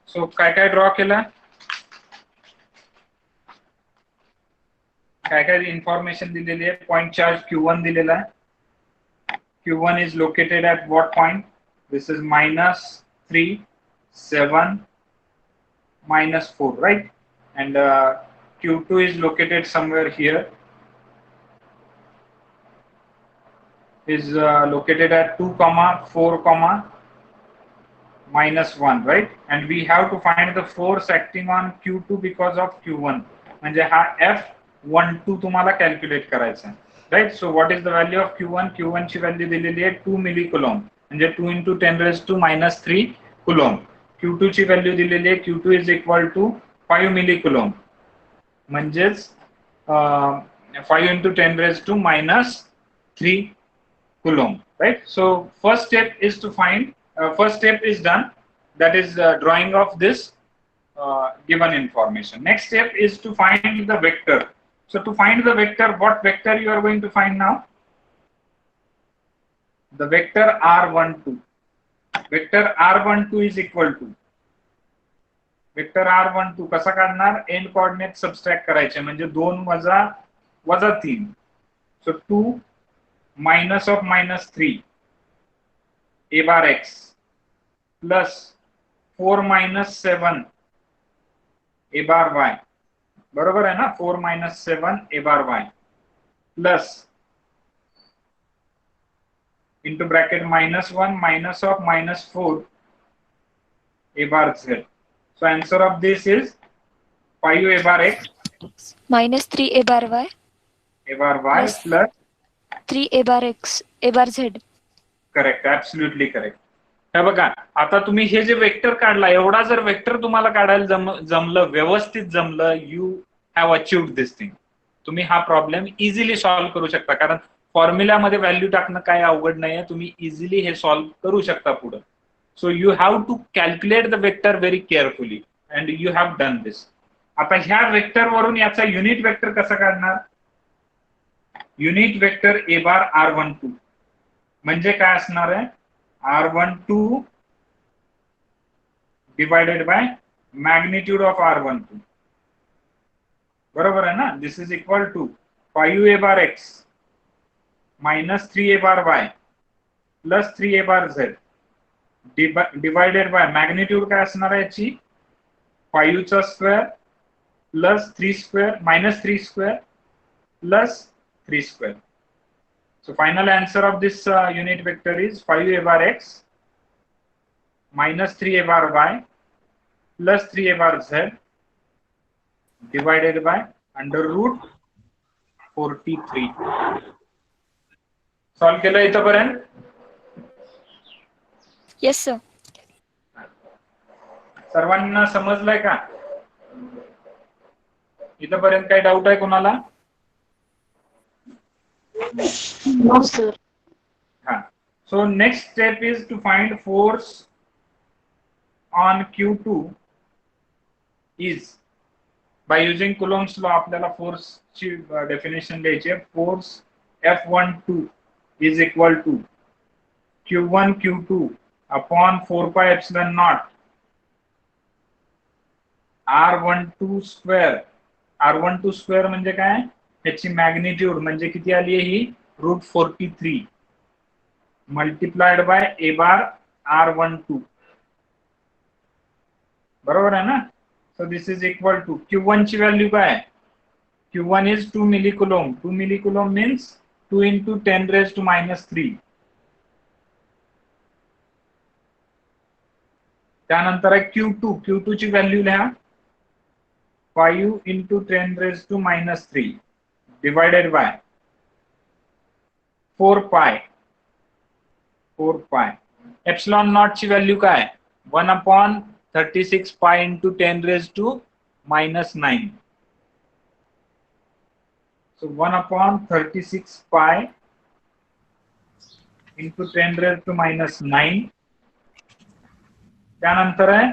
सो काय काय ड्रॉ केलं, काय काय इन्फॉर्मेशन दिलेली आहे. पॉइंट चार्ज Q1 दिलेला आहे. Q1 is located at what point? This is -3, 7, -4, right? And Q2 is located somewhere here. Is located at 2, 4, -1, right? And we have to find the force acting on Q2 because of Q1. म्हणजे हा F12 तुम्हाला calculate करायचा आहे, right? So what is the value of Q1? Q1 ची value दिलेली आहे 2 मिलीकुलॉम, म्हणजे 2 × 10⁻³ Coulomb. Q2 ची व्हॅल्यू दिलेली आहे Q2 इज इक्वल टू 5 मिलीकुलॉम, म्हणजेच 5 × 10⁻³ coulomb, right? So first step is to find, first step is done, that is drawing of this given information. Next step is to find the vector. So to find the vector, what vector you are going to find now? The vector R12. Vector R12 is equal to, vector R12 कसा काढणार? And coordinate subtract करायचे, म्हणजे 2 वजा 3. So 2 minus of -3 a bar x plus 4 minus 7 a bar y. बरोबर आहे ना? 4 minus 7 a bar y plus into bracket -1 minus of -4 a bar z. So answer of this is 5 a bar x -3 a bar y a bar y plus 3 a bar x a bar z. Correct, absolutely correct. हे बघा, आता तुम्ही हे जे vector काढला, एवढा जर vector तुम्हाला काढायला जमलं, व्यवस्थित जमलं, यू हॅव अचिव्ड दिस थिंग. तुम्ही हा प्रॉब्लेम इझिली सॉल्व्ह करू शकता, कारण फॉर्म्युल्यामध्ये व्हॅल्यू टाकणं काय अवघड नाहीये. तुम्ही इझिली हे सॉल्व्ह करू शकता पुढे. So you have to calculate the vector very carefully and you have done this. आता ह्या वेक्टर वरून याचा युनिट वेक्टर कसा काढणार? Unit vector A bar R12 म्हणजे काय असणार आहे? R12 divided by magnitude of R12. बरोबर आहे ना? This is equal to 5 A bar X minus 3 A bar Y plus 3 A bar Z divided by magnitude काय असणार आहे याची? 5 चा square plus 3 square minus 3 square plus 3 square. So final answer of this unit vector is 5 A bar X minus 3 A bar Y plus 3 A bar Z divided by under root 43. Solve केलं इथपर्यंत? Yes sir. सर्वांना समजलंय का? इथपर्यंत काही doubt आहे कोणाला? No sir. हाँ. So next step is to find force on Q2 is by using Coulomb's law. आपल्याला force ची definition द्यायची आहे. Force F12 is equal to Q1 Q2 upon 4 pi epsilon naught R12 square. R12 square म्हणजे काय? त्याची magnitude म्हणजे किती आली आहे ही? √43 multiplied by A bar R12. बरोबर आहे ना? So this is equal to Q1 ची व्हॅल्यू काय आहे? Q1 is 2 millicoulomb. 2 millicoulomb means 2 into 10⁻³ त्यानंतर आहे Q2 ची व्हॅल्यू लिहा 5 into 10⁻³ divided by 4 pi. Epsilon not ची व्हॅल्यू काय? 1/36 pi into 10⁻⁹. So 1/36 pi into 10⁻⁹. त्यानंतर आहे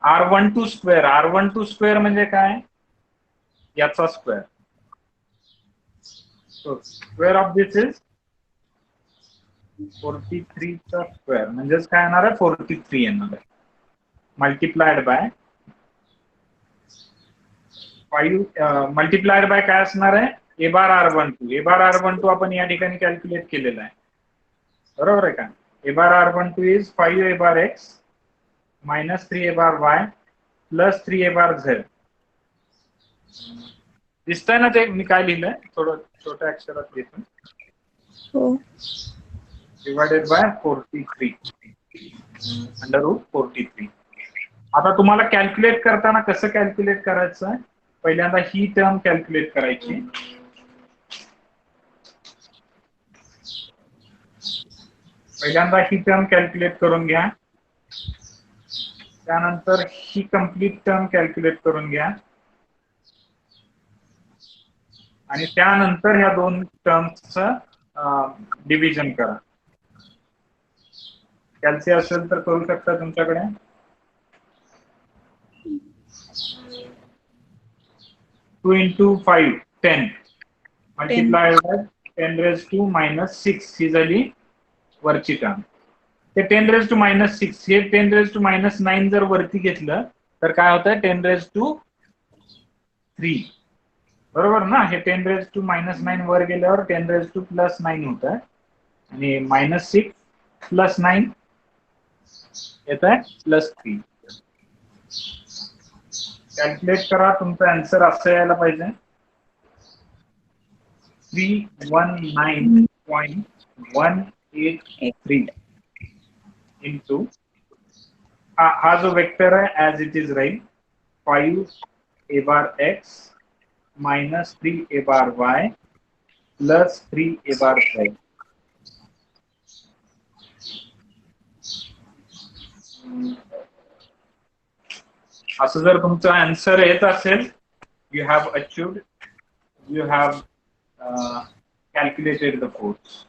R12 स्क्वेअर. R12 स्क्वेअर म्हणजे काय? याचा square. So square of this is 43 चा स्क्वेअर म्हणजेच काय येणार आहे? 43 येणार आहे. मल्टिप्लाइड बाय 5 मल्टिप्लाइड बाय काय असणार आहे? A bar R12. A bar R12 आपण या ठिकाणी कॅल्क्युलेट केलेला आहे. बरोबर आहे का? A bar R12 is 5 A bar X minus 3 A bar Y plus 3 A bar Z. दिसतंय ना ते मी काय लिहिलंय? थोडं छोट्या अक्षरात लिहितो. हो. Divided by 43 under root 43. आता तुम्हाला कॅल्क्युलेट करताना कसं कॅल्क्युलेट करायचं आहे? पहिल्यांदा ही टर्म कॅल्क्युलेट करायची. पहिल्यांदा ही टर्म कॅल्क्युलेट करून घ्या. त्यानंतर ही कंप्लीट टर्म कॅल्क्युलेट करून घ्या आणि त्यानंतर ह्या दोन टर्म्सचं डिव्हिजन करा. कॅल्सी असेल तर करू शकता तुमच्याकडे. टू इंटू 5 10 मल्टिप्लाय बाय 10⁻⁻⁶ ही झाली वरची टर्म. ते 10⁻⁻⁶ हे 10⁻⁻⁹ जर वरती घेतलं तर काय होतं? 10⁻³ बरोबर ना? हे 10⁻⁻⁹ वर गेल्यावर 10⁻+9 होत आहे आणि -6 + 9 येत आहे +3. कॅल्क्युलेट करा. तुमचा आन्सर असं यायला पाहिजे 319.183 इंटू हा जो वेक्टर आहे ऍज इट इज राहील 5 A bar X minus 3 A bar Y plus 3 A bar Z. असं जर तुमचा आन्सर येत असेल, you have achieved, you have calculated the force.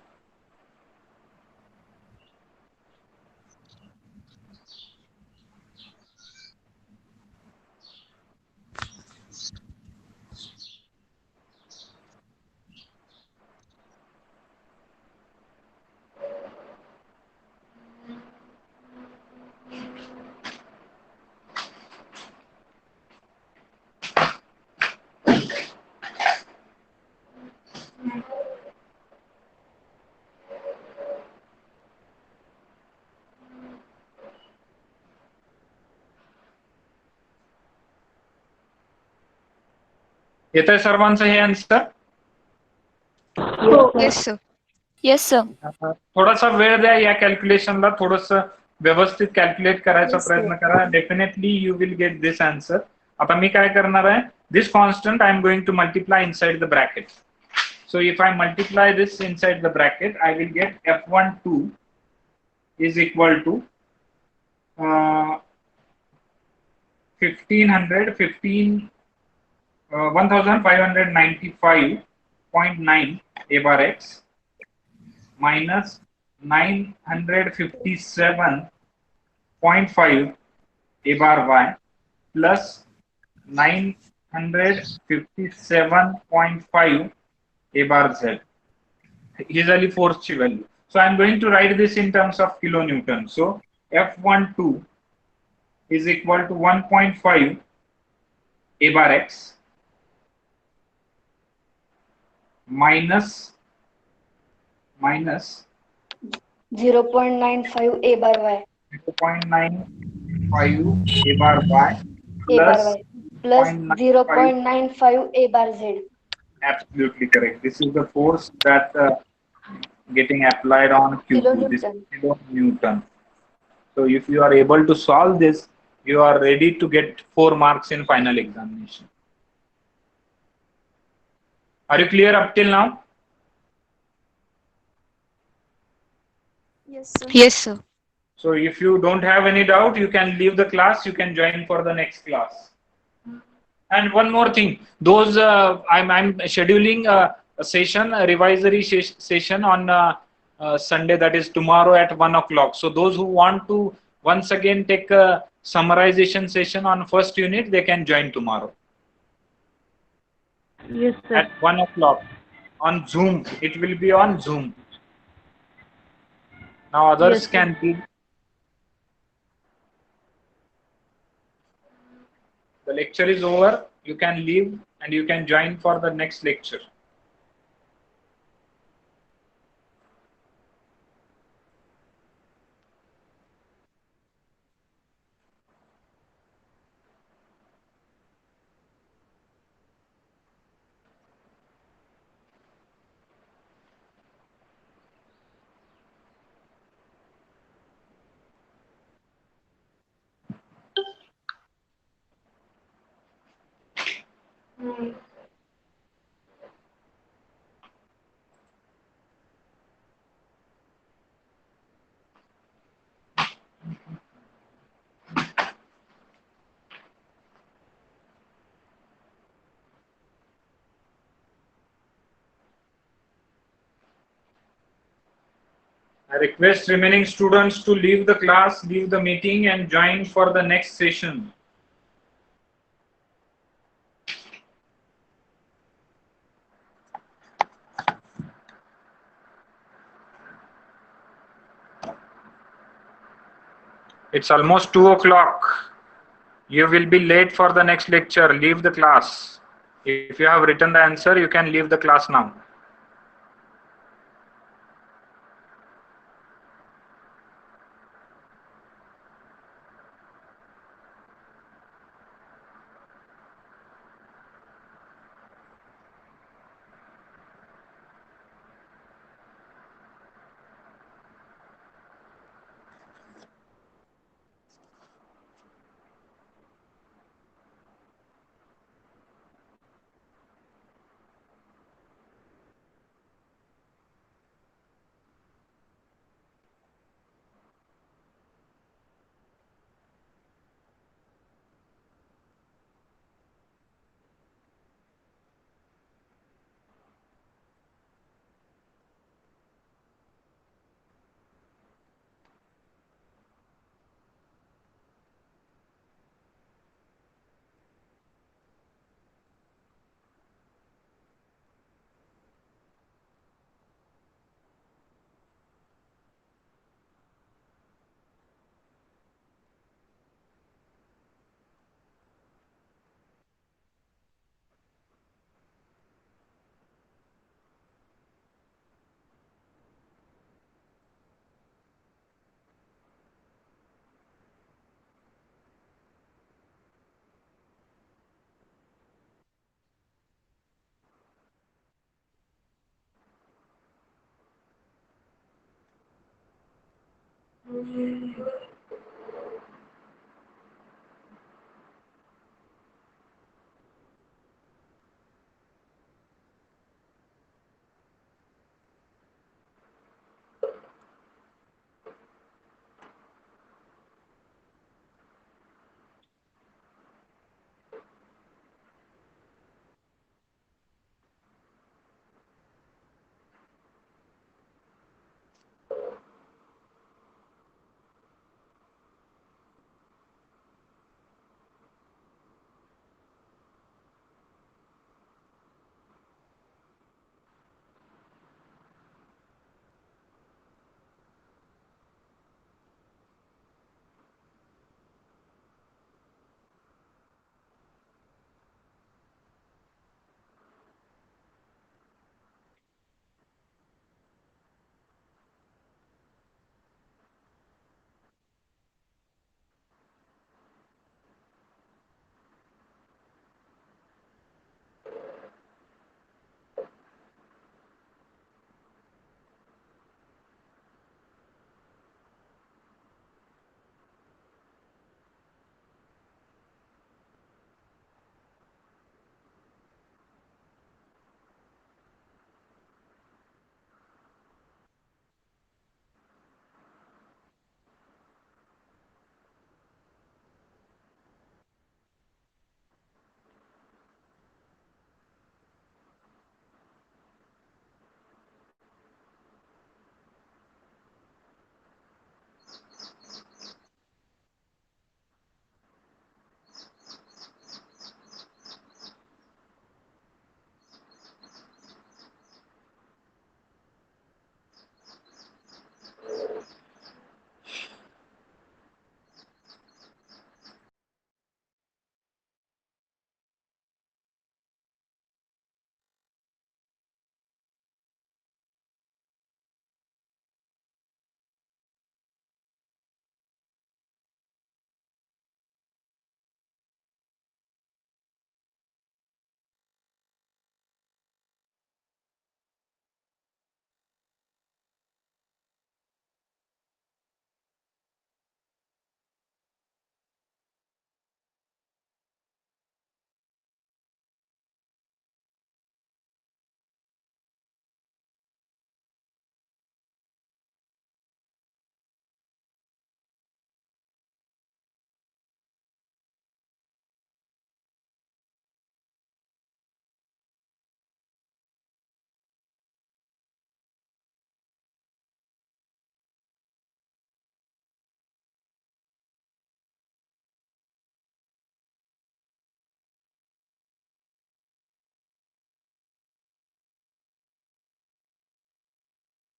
येतंय सर्वांचं हे answer? Yes sir. Yes sir. थोडासा वेळ द्या या कॅल्क्युलेशनला, थोडस व्यवस्थित कॅल्क्युलेट करायचा Yes, प्रयत्न sir. करा. Definitely you will get this answer. आता मी काय करणार आहे, this constant I am going to multiply inside the bracket. So if I multiply this inside the bracket, I will get F12 is equal to 1595.9 a bar x minus 957.5 a bar y plus 957.5 a bar z. He झाली फोर्सची value. So I'm going to write this in terms of kilonewton. So F12 is equal to 1.5 a bar x minus 0.95 a bar y. 0.95 a bar y A bar plus y plus 0.95. 0.95 a bar z. Absolutely correct. This is the force that getting applied on Q2. This is kilonewton. So if you are able to solve this, you are ready to get 4 marks in final examination. Are you clear up till now? Yes, sir. Yes sir. So if you don't have any doubt, you can leave the class. You can join for the next class. And one more thing, those I'm scheduling a session, a revisory session on Sunday, that is tomorrow at 1 o'clock. So those who want to once again take a summarization session on first unit, they can join tomorrow. Yes, sir. At 1 o'clock on Zoom. It will be on Zoom. Now others Yes, sir. can be. The lecture is over. You can leave and you can join for the next lecture. I request remaining students to leave the class, leave the meeting and join for the next session. It's almost 2 o'clock. You will be late for the next lecture. Leave the class. If you have written the answer, you can leave the class now.